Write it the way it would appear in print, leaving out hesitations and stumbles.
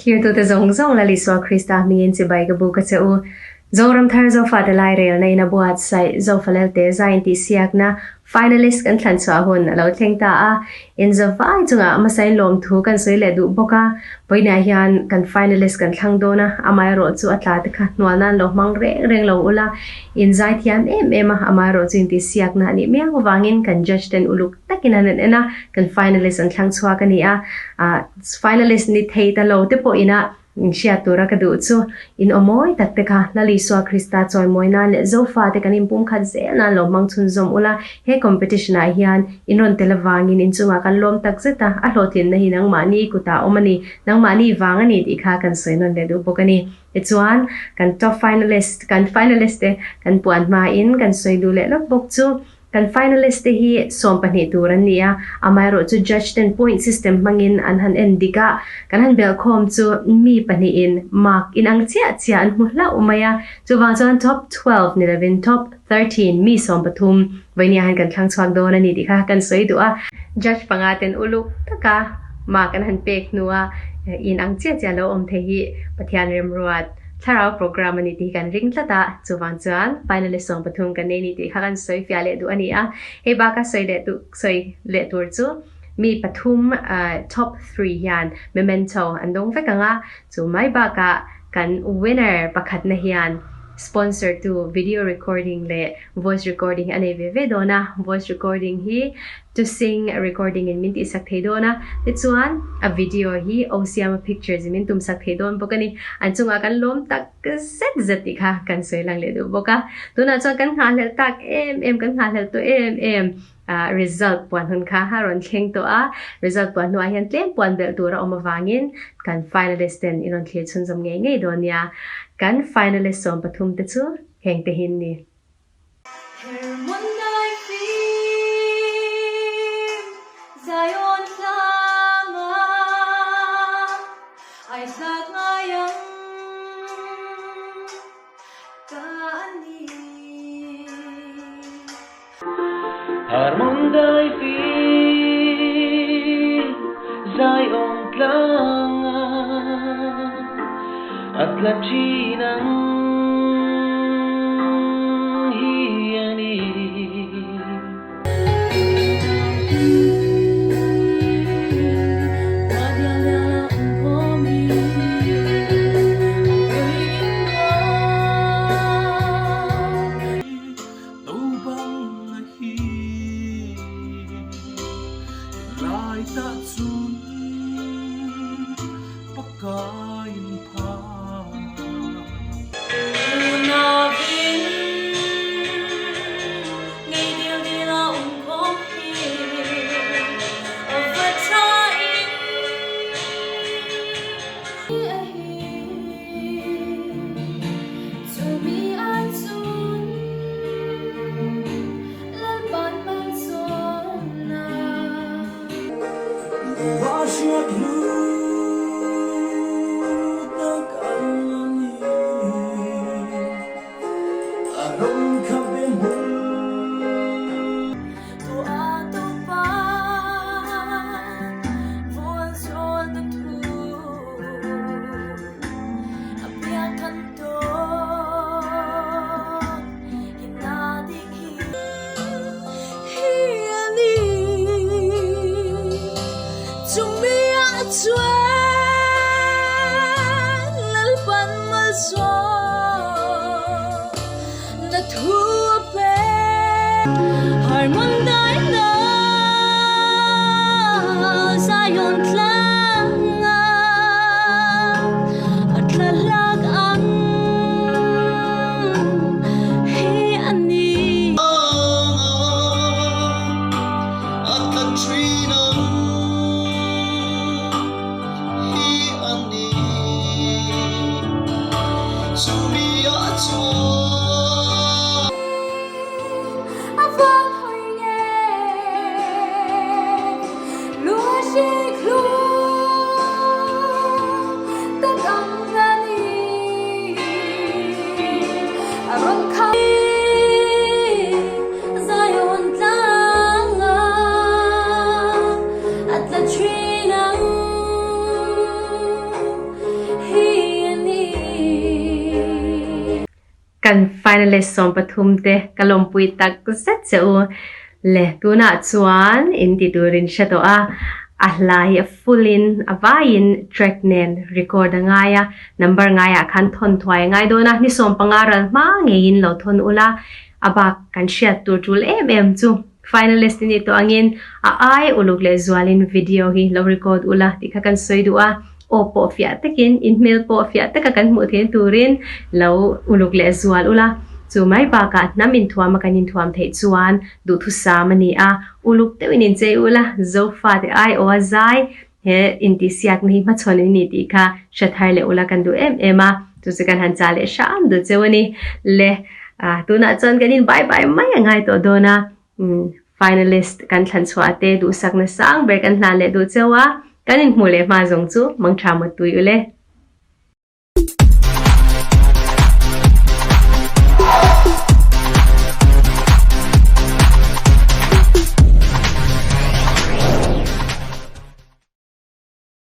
Here to the zawng la liswa Krista mingin si bai gabu ka cheu zoram thar Zofa Lelte na ina buat sai Zofa Lelte zain ti siak na finalist kan thlan chwa hun lo thleng ta a in zawai chunga masai lom thu kan soi le du boka poina hian kan finalist kan thlang dona amai ro chu atla te kha nuana lo mang reng lo ula in zai thiam em amai ro chin ti siak na ni me vangin kan judge ten uluk takina ena kan finalist an thlang chwa kan ni a finalist ni theih ta lo te po ina Shia tura ka du chu in omoy tak te kha lali swa Krista choi moina le Zofa te kanin pum khat ze na lo mang chun zom ula he competition a hian inon telawangin in chunga kan lom tak zeta a hlotin na hinang mani kuta omani nang mani wangani ti kha kan soinon le du bokani echuan kan top finalist te kan puan ma in kan soidu le lok bok chu kan finalist te hi sawm pani turan nia amai ro chu judge ten point system mangin an han endika kan han bel khom chu mi pani in mark in ang chia an hmuhla umaya chu wang top 12 ni levin top 13 mi sawm pathum voinia han kan thlang chhuak don ani dikha kan soi du a judge pangaten uluk taka ma kan han pek nuwa in ang chia lo om thehi pathian rem ruat tharau program ani ti kan ring tlata chuwang chuan finalist sawm pathum kan nei ni ti kha kan soi fiale du ani a he ba ka soi le tur chu mi pathum top 3 hian Momento an dawng vekanga chu mai ba ka kan winner pakhat na hian sponsor to video recording le voice recording ane ve dona voice recording hi to sing a recording in minti sak thedona chuan a video hi osiam pictures min tum sak thedon bokani anchunga kan lom tak set zati kha kan soilang le du boka tuna chuan kan ngal tak em kan ngal to em result puan hun kha haron kheng to a result puan no hian tlem puan bel tura oma wangin kan finalist ten inon thil chun zam ngei donia kan finalist sawm pathum te chu heng te hin ni Harmondai fi zai ong tlanga at lachinang hiani กัน finalist สมปทุมเตกลมปุยตักเซตเซอูเลตัวน่ะชวนอินติดูรินชะตัวอะไรfullin avayin track nen record ngaya number ngaya kan thon thwai ngai do na ni som pangaral ma ngein lo thon ula abak kan share tur chu finalist ni to angin ai uluk le zwalin video hi lo record ula tikha kan soidua opo fia takin email po fia takakan mu the turin lo uluk le zwal ula chu mai ba ka namin thuam makanin thuam thei chuan du thu sa mani uluk te winin che ula zofa te ai o zai he inti siak ni ma chhon ni ti kha shathai le ula kan du ema tu se kan han cha le sham du chewani le tu na chon kanin bye bye mai ngai to dona finalist kan thlan chhuate du sakna sang ber kan hlan le du chewa kanin hmule ma zawng chu mangtha ma tui ule